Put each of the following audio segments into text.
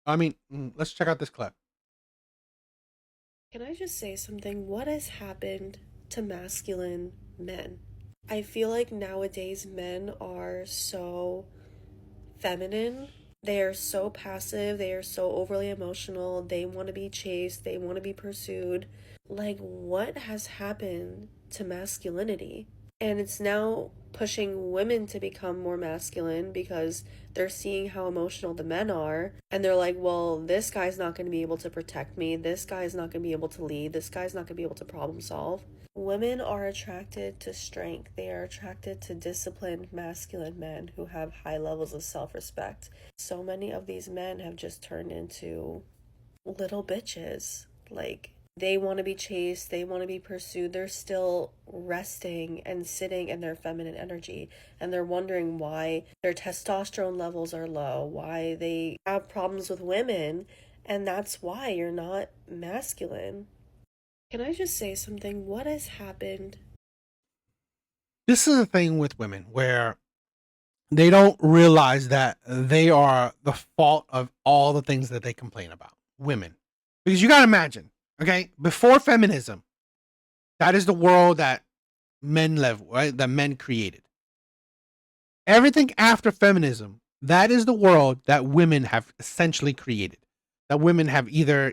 I mean, let's check out this clip. Can I just say something? What has happened to masculine men? I feel like nowadays men are so feminine. They are so passive. They are so overly emotional. They want to be chased. They want to be pursued. Like, what has happened to masculinity? And it's now pushing women to become more masculine because they're seeing how emotional the men are. And they're like, well, this guy's not going to be able to protect me. This guy's not going to be able to lead. This guy's not going to be able to problem solve. Women are attracted to strength. They are attracted to disciplined masculine men who have high levels of self respect. So many of these men have just turned into little bitches. Like, they want to be chased, they want to be pursued. They're still resting and sitting in their feminine energy, and they're wondering why their testosterone levels are low, why they have problems with women, and that's why you're not masculine. Can I just say something? What has happened? This is the thing with women where they don't realize that they are the fault of all the things that they complain about. Women. Because you got to imagine, okay, before feminism, that is the world that men live, right? That men created. Everything after feminism, that is the world that women have essentially created. That women have either,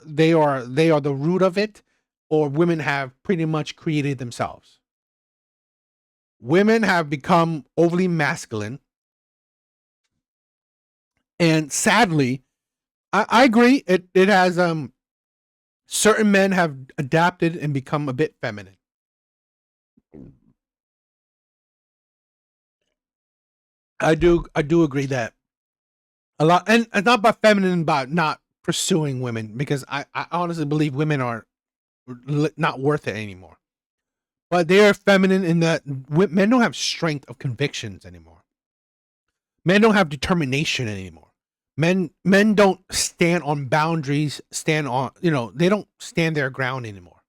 they are the root of it, or women have pretty much created themselves. Women have become overly masculine, and sadly, I agree. It has certain men have adapted and become a bit feminine. I do agree that a lot, and it's not about feminine, about not pursuing women, because I honestly believe women are not worth it anymore. But they are feminine in that men don't have strength of convictions anymore. Men don't have determination anymore. Men don't stand on boundaries, stand on, they don't stand their ground anymore.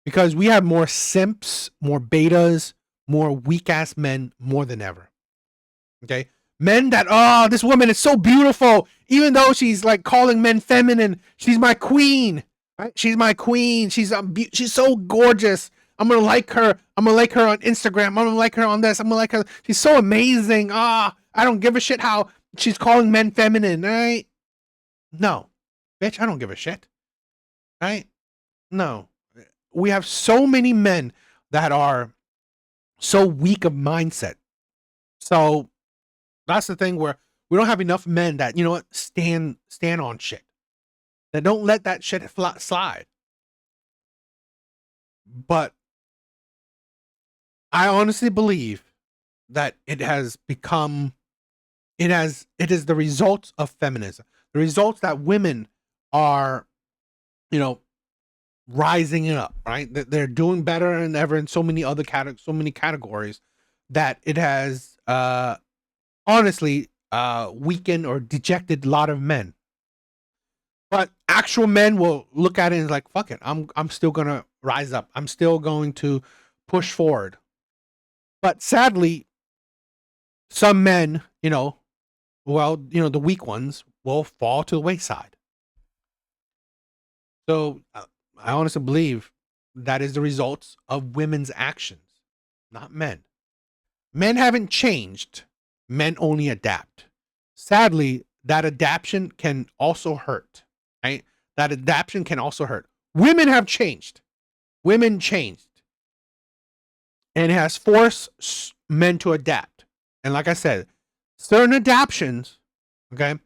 Because we have more simps, more betas, more weak ass men more than ever. Okay? Men that, oh, this woman is so beautiful, even though she's like calling men feminine, she's my queen. Right? She's my queen. She's so gorgeous. I'm gonna like her. I'm gonna like her on Instagram. I'm gonna like her on this. I'm gonna like her. She's so amazing. I don't give a shit how she's calling men feminine. Right? No, bitch. I don't give a shit. Right? No. We have so many men that are so weak of mindset. So that's the thing where we don't have enough men that, you know what, stand on shit. That don't let that shit slide. But I honestly believe that it is the results of feminism. The results that women are, you know, rising up, right? That they're doing better than ever in so many categories, that it has honestly weakened or dejected a lot of men. But actual men will look at it and like, fuck it, I'm still gonna rise up. I'm still going to push forward. But sadly, some men, the weak ones will fall to the wayside. So I honestly believe that is the results of women's actions, not men. Men haven't changed. Men only adapt. Sadly, that adaptation can also hurt, right? That adaptation can also hurt. Women have changed. Women changed. And it has forced men to adapt. And like I said, certain adaptations, okay,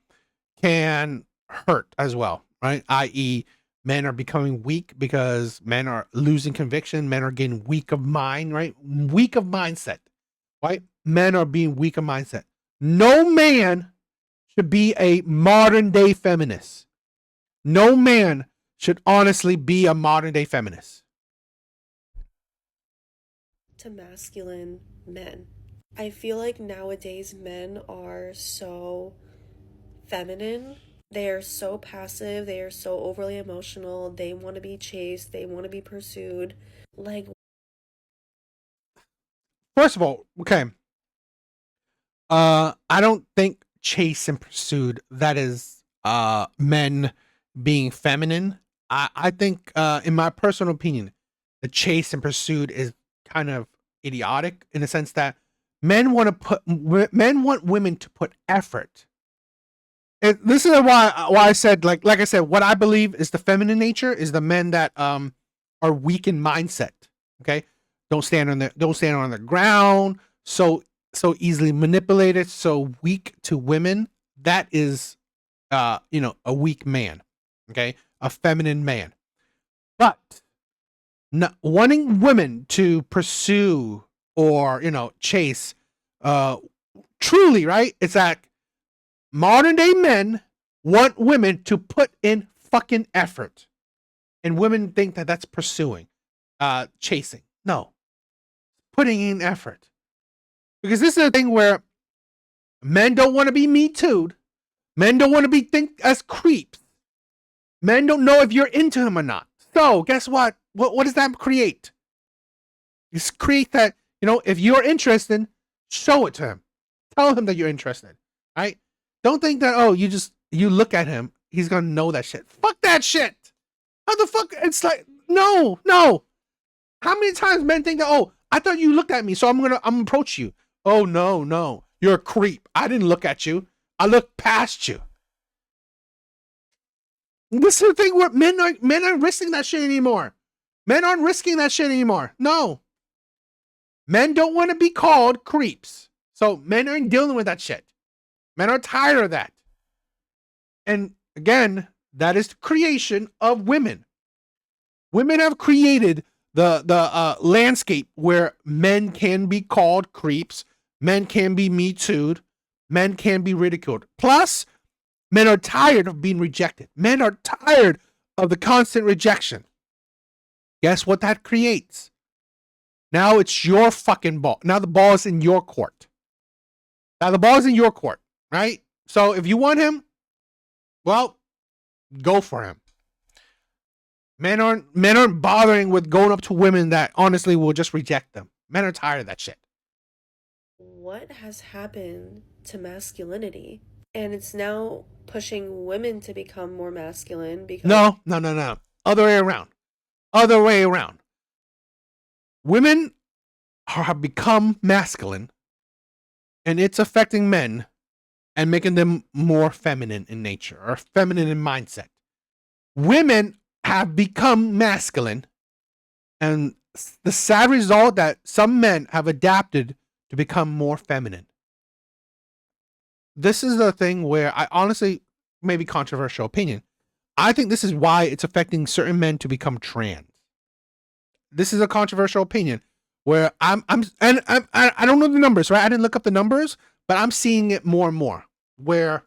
can hurt as well, right? I.e., men are becoming weak because men are losing conviction. Men are getting weak of mind, right? Weak of mindset, right? Men are being weak of mindset. No man should be a modern day feminist. No man should honestly be a modern day feminist. To masculine men. I feel like nowadays men are so feminine. They are so passive. They are so overly emotional. They want to be chased. They want to be pursued. Like, First of all, okay, I don't think chase and pursued, that is men being feminine. I think in my personal opinion, the chase and pursued is kind of idiotic in the sense that men want women to put effort. This is why I said, like I said, what I believe is the feminine nature is the men that are weak in mindset. Okay, don't stand on the ground, so easily manipulated, so weak to women. That is a weak man. Okay, a feminine man. But not wanting women to pursue or chase, truly, right? It's like modern day men want women to put in fucking effort, and women think that that's pursuing, chasing. No, putting in effort, because this is a thing where men don't want to be me too'd. Men don't want to be think as creeps. Men don't know if you're into him or not. So guess what? What does that create? It creates that, if you're interested, show it to him. Tell him that you're interested. Right? Don't think that, you look at him, he's gonna know that shit. Fuck that shit. How the fuck? It's like, no. How many times men think that, I thought you looked at me, so I'm gonna approach you. Oh no. You're a creep. I didn't look at you. I looked past you. This is the thing where men aren't risking that shit anymore. Men aren't risking that shit anymore. No. Men don't want to be called creeps. So men aren't dealing with that shit. Men are tired of that. And again, that is the creation of women. Women have created the landscape where men can be called creeps, men can be me too'd, men can be ridiculed. Plus, men are tired of being rejected. Men are tired of the constant rejection. Guess what that creates? Now it's your fucking ball. Now the ball is in your court. Right? So if you want him, well, go for him. Men aren't bothering with going up to women that honestly will just reject them. Men are tired of that shit. What has happened to masculinity? And it's now pushing women to become more masculine because... No. Other way around. Women have become masculine, and it's affecting men and making them more feminine in nature or feminine in mindset. Women have become masculine, and the sad result that some men have adapted to become more feminine. This is the thing where I honestly, maybe controversial opinion, I think this is why it's affecting certain men to become trans. This is a controversial opinion where I don't know the numbers, right? I didn't look up the numbers, but I'm seeing it more and more where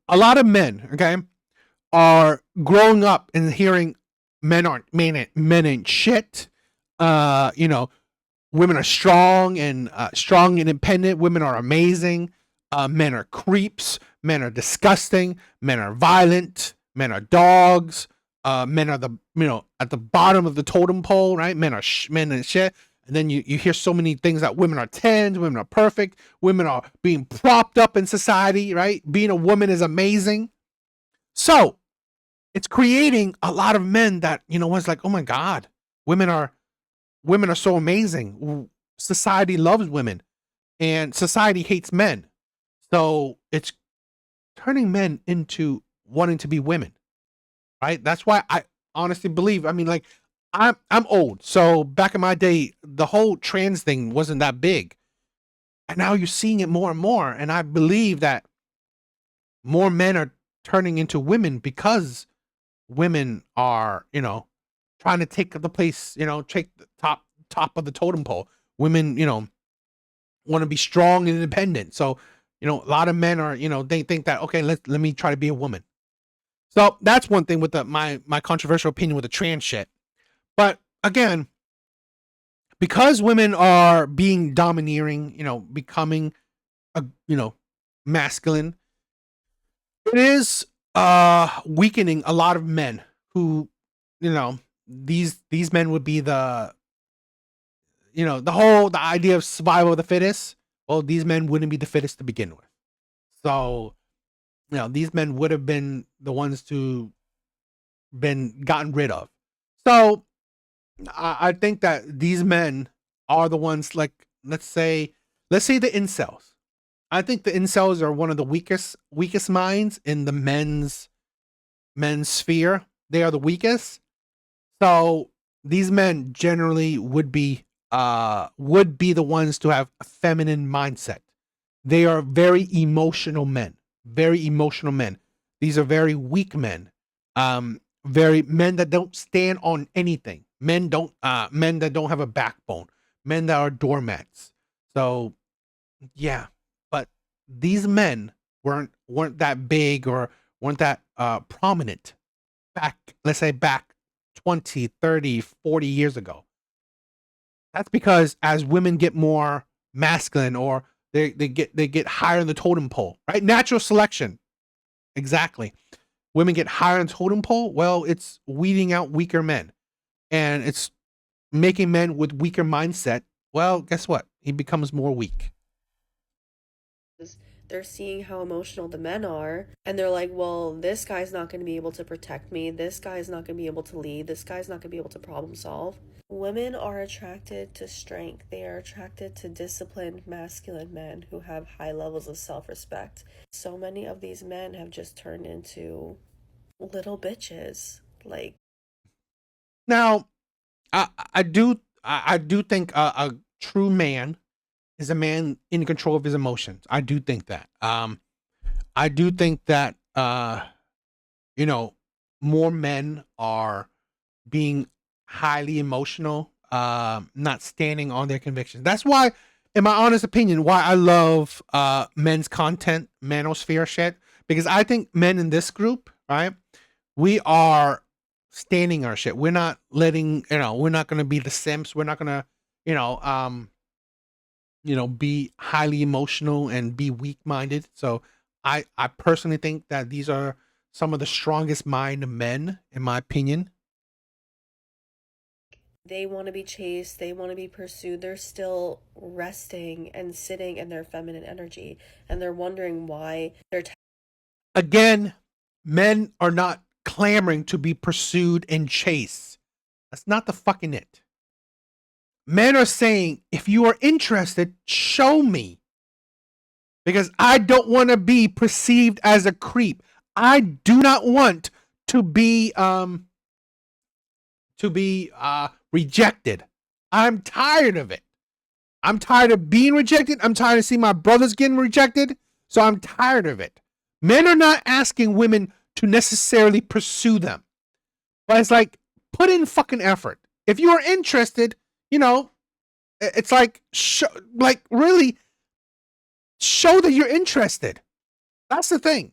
a lot of men, okay, are growing up and hearing men ain't shit. Women are strong and independent. Women are amazing. Men are creeps. Men are disgusting. Men are violent. Men are dogs. Men are at the bottom of the totem pole, right? Men are men and shit. And then you hear so many things that women are 10s, women are perfect, women are being propped up in society, right? Being a woman is amazing. So it's creating a lot of men that, was like, oh my God, women are so amazing. Society loves women and society hates men. So it's turning men into wanting to be women, right? That's why I honestly believe, I'm old. So back in my day, the whole trans thing wasn't that big. And now you're seeing it more and more. And I believe that more men are turning into women because women are, trying to take the place, take the top of the totem pole. Women, want to be strong and independent. So, a lot of men are, they think that, okay, let me try to be a woman. So that's one thing with my controversial opinion with the trans shit. But again, because women are being domineering, becoming masculine, it is weakening a lot of men who, these men would be the idea of survival of the fittest. Well, these men wouldn't be the fittest to begin with. So, these men would have been the ones to been gotten rid of. So I think that these men are the ones, like, let's say the incels. I think the incels are one of the weakest minds in the men's sphere. They are the weakest. So these men generally would be the ones to have a feminine mindset. They are very emotional men. Very emotional men. These are very weak men. Very men that don't stand on anything. Men that don't have a backbone. Men that are doormats. So yeah, but these men weren't that big or weren't that prominent back, let's say back 20, 30, 40 years ago. That's because as women get more masculine, or they get higher in the totem pole, right? Natural selection. Exactly. Women get higher in the totem pole. Well, it's weeding out weaker men, and it's making men with weaker mindset. Well, guess what? He becomes more weak. They're seeing how emotional the men are, and they're like, well, this guy's not going to be able to protect me. This guy's not going to be able to lead. This guy's not going to be able to problem solve. Women are attracted to strength. They are attracted to disciplined, masculine men who have high levels of self respect. So many of these men have just turned into little bitches. Like, Now, I do think a true man is a man in control of his emotions. I do think that. I do think that you know more men are being highly emotional, not standing on their convictions. That's why, in my honest opinion, why I love men's content, manosphere shit, because I think men in this group, right, we are standing our shit. We're not letting, we're not gonna be the simps. We're not gonna, you know, um, be highly emotional and be weak minded. So I personally think that these are some of the strongest mind men, in my opinion. they want to be chased, they want to be pursued. They're still resting and sitting in their feminine energy, and they're wondering why they're Again, men are not clamoring to be pursued and chased. That's not the fucking it. Men are saying, if you are interested, show me. Because I don't want to be perceived as a creep. I do not want to be rejected. I'm tired of it. I'm tired of being rejected. I'm tired of seeing my brothers getting rejected. So I'm tired of it. Men are not asking women to necessarily pursue them. But it's like, put in fucking effort. If you are interested, it's like, really show that you're interested. That's the thing.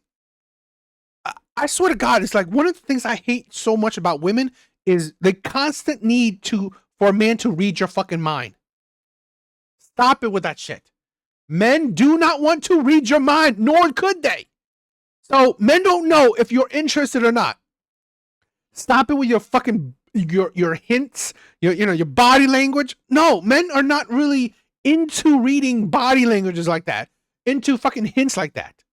I swear to God, it's like one of the things I hate so much about women is the constant need for a man to read your fucking mind. Stop it with that shit. Men do not want to read your mind, nor could they. So men don't know if you're interested or not. Stop it with your fucking your hints, your body language. No, men are not really into reading body languages like that, into fucking hints like that.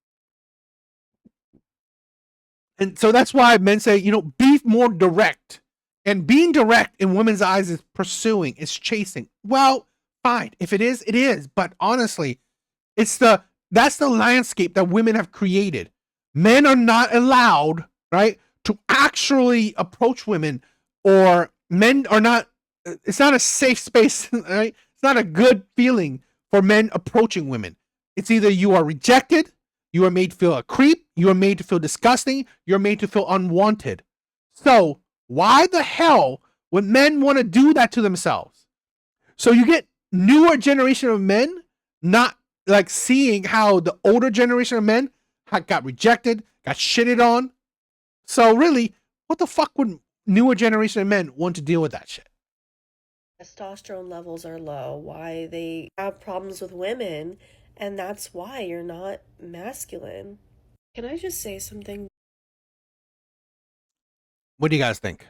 And so that's why men say, be more direct. And being direct in women's eyes is pursuing, is chasing. Well, fine. If it is, it is. But honestly, that's the landscape that women have created. Men are not allowed, right, to actually approach women, or men are not. It's not a safe space, right? It's not a good feeling for men approaching women. It's either you are rejected, you are made to feel a creep, you are made to feel disgusting, you're made to feel unwanted. So why the hell would men want to do that to themselves? So you get newer generation of men not like seeing how the older generation of men got rejected, got shitted on. So really, what the fuck would newer generation of men want to deal with that shit? testosterone levels are low, why they have problems with women, and that's why you're not masculine. Can I just say something? What do you guys think?